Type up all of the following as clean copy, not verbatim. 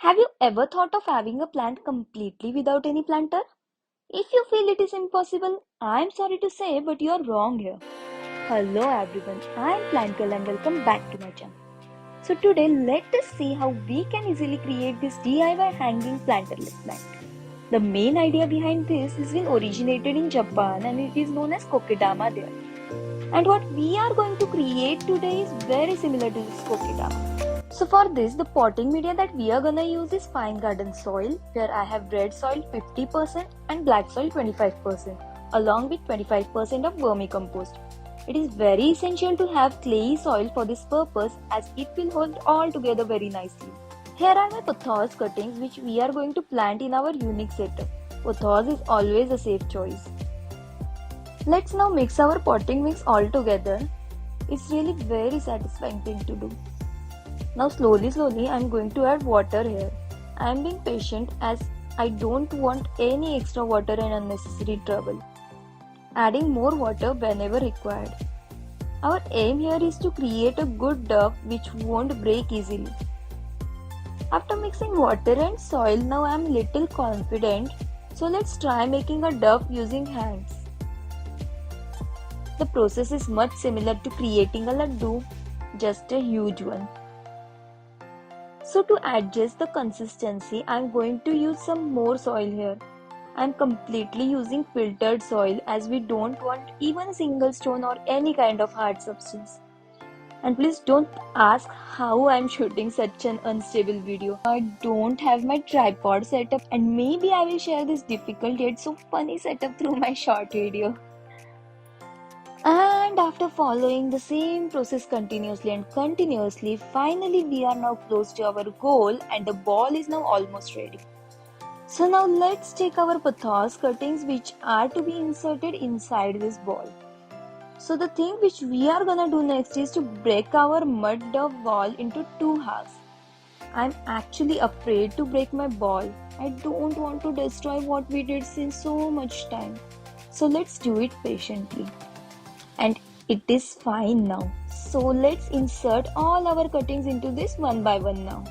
Have you ever thought of having a plant completely without any planter? If you feel it is impossible, I'm sorry to say, but you are wrong here. Hello everyone, I'm Plant Girl and welcome back to my channel. So today let us see how we can easily create this DIY hanging planterless plant. The main idea behind this has been originated in Japan and it is known as Kokedama there. And what we are going to create today is very similar to this Kokedama. So for this, the potting media that we are gonna use is fine garden soil, where I have red soil 50% and black soil 25%, along with 25% of vermicompost. It is very essential to have clayey soil for this purpose as it will hold all together very nicely. Here are my Pothos cuttings which we are going to plant in our unique setup. Pothos is always a safe choice. Let's now mix our potting mix all together. It's really very satisfying thing to do. Now slowly I'm going to add water here. I am being patient as I don't want any extra water and unnecessary trouble. Adding more water whenever required. Our aim here is to create a good dough which won't break easily. After mixing water and soil, now I am little confident, so let's try making a dough using hands. The process is much similar to creating a laddu, just a huge one. So to adjust the consistency, I am going to use some more soil here. I am completely using filtered soil as we don't want even a single stone or any kind of hard substance. And please don't ask how I am shooting such an unstable video. I don't have my tripod set up and maybe I will share this difficult yet so funny setup through my short video. And after following the same process continuously, finally we are now close to our goal and the ball is now almost ready. So now let's take our Pothos cuttings which are to be inserted inside this ball. So the thing which we are gonna do next is to break our mud dough ball into two halves. I'm actually afraid to break my ball. I don't want to destroy what we did since so much time. So let's do it patiently. And it is fine now. So let's insert all our cuttings into this one by one now.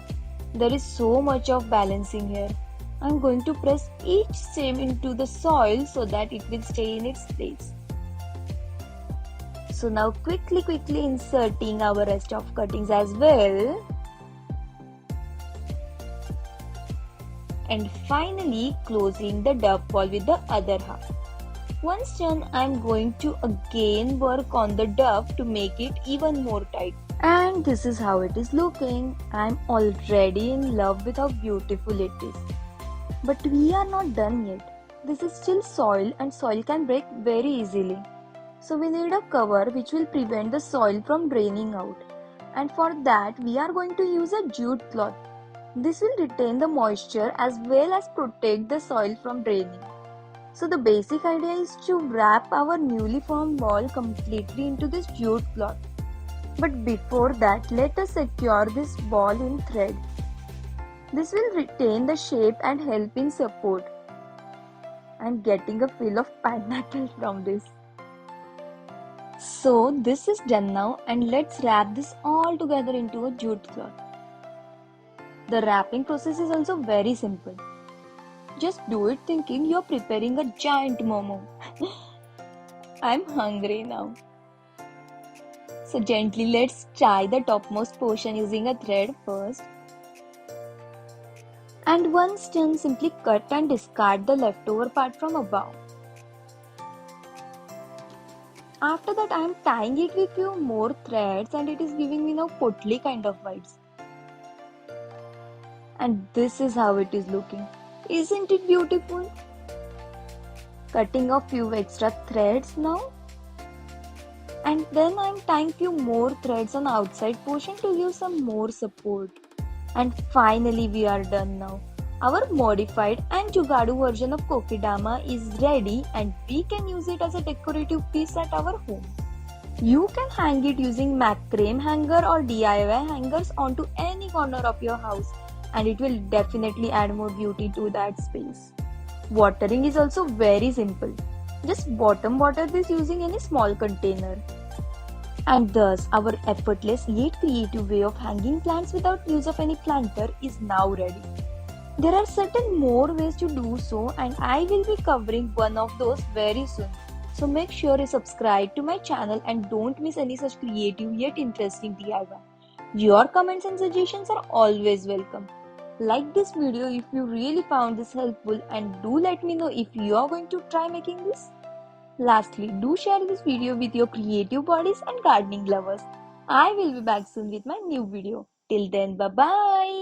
There is so much of balancing here. I'm going to press each stem into the soil so that it will stay in its place. So now quickly inserting our rest of cuttings as well. And finally closing the dough ball with the other half. Once done, I am going to again work on the dough to make it even more tight. And this is how it is looking. I am already in love with how beautiful it is. But we are not done yet. This is still soil and soil can break very easily. So we need a cover which will prevent the soil from draining out. And for that we are going to use a jute cloth. This will retain the moisture as well as protect the soil from draining. So the basic idea is to wrap our newly formed ball completely into this jute cloth. But before that, let us secure this ball in thread. This will retain the shape and help in support. I am getting a feel of pineapple from this. So this is done now and let's wrap this all together into a jute cloth. The wrapping process is also very simple. Just do it thinking you're preparing a giant momo. I'm hungry now. So gently let's tie the topmost portion using a thread first. And once done, simply cut and discard the leftover part from above. After that I am tying it with few more threads and it is giving me now potli kind of vibes. And this is how it is looking. Isn't it beautiful? Cutting off few extra threads now. And then I am tying few more threads on outside portion to give some more support. And finally we are done now. Our modified and Jugadu version of Kokedama is ready and we can use it as a decorative piece at our home. You can hang it using macrame hanger or DIY hangers onto any corner of your house. And it will definitely add more beauty to that space. Watering is also very simple. Just bottom water this using any small container. And thus our effortless yet creative way of hanging plants without use of any planter is now ready. There are certain more ways to do so, and I will be covering one of those very soon. So make sure you subscribe to my channel and don't miss any such creative yet interesting DIY. Your comments and suggestions are always welcome. Like this video if you really found this helpful, and do let me know if you are going to try making this. Lastly, do share this video with your creative bodies and gardening lovers. I will be back soon with my new video. Till then, bye bye.